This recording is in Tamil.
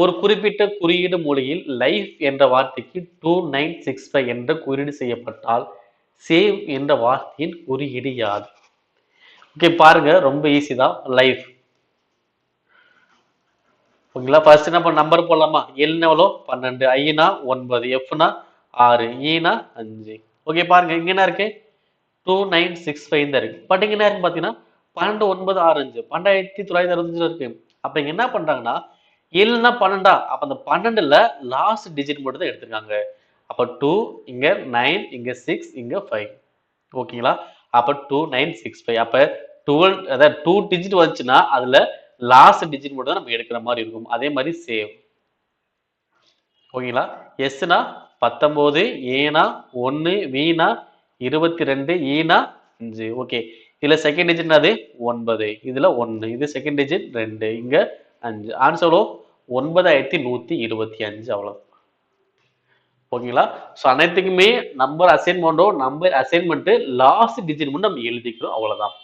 ஒரு குறிப்பிட்ட குறியீடு மொழியில் லைஃப் என்ற வார்த்தைக்கு 2965 என்ற குறியீடு செய்யப்பட்டால் சேவ் என்ற வார்த்தையின் குறியீடு யாது? ஓகே பாருங்க, ரொம்ப ஈஸி தான். லைஃப். ஓகேங்களா, ஃபர்ஸ்ட் என்ன பண்ண நம்பர் போடலாமா? எல்னா எவ்வளோ 12, ஐனா 9, எஃப்னா 6, ஈனா 5. ஓகே பாருங்க, இங்க என்ன இருக்கு? 2965 தான் இருக்கு. பட் இங்க என்ன இருக்கு பாத்தீங்கன்னா 12 9 6 5 12965 இருக்கு. அப்ப இங்க என்ன பண்றாங்கன்னா ஏழுனா 12, அப்ப அந்த 12ல லாஸ்ட் டிஜிட் மட்டும் தான் எடுத்திருக்காங்க. அப்ப 2, இங்க 9, இங்க 6, இங்க 5. ஓகேங்களா, அப்ப 2965. அப்ப 12, அதாவது 2 டிஜிட் வந்துச்சுன்னா அதுல லாஸ்ட் டிஜிட் மட்டும் தான் நம்ம எடுக்கிற மாதிரி இருக்கும். அதே மாதிரி சேவ். ஓகேங்களா, எஸ்னா 19, ஏனா 1, வீனா 22, ஈனா 5. ஓகே, இதுல செகண்ட் டிஜிட் என்னது 9, இதுல 1, இது செகண்ட் டிஜிட் 2, இங்க 5. ஆன்சர் 9125. அவ்வளவு. ஓகேங்களா, ஸோ அனைத்துக்குமே நம்பர் அசைன்மெண்ட்டோ நம்பர் அசைன்மெண்ட் லாஸ்ட் டிஜிட் மட்டும் நம்ம எழுதிக்கிறோம், அவ்வளவுதான்.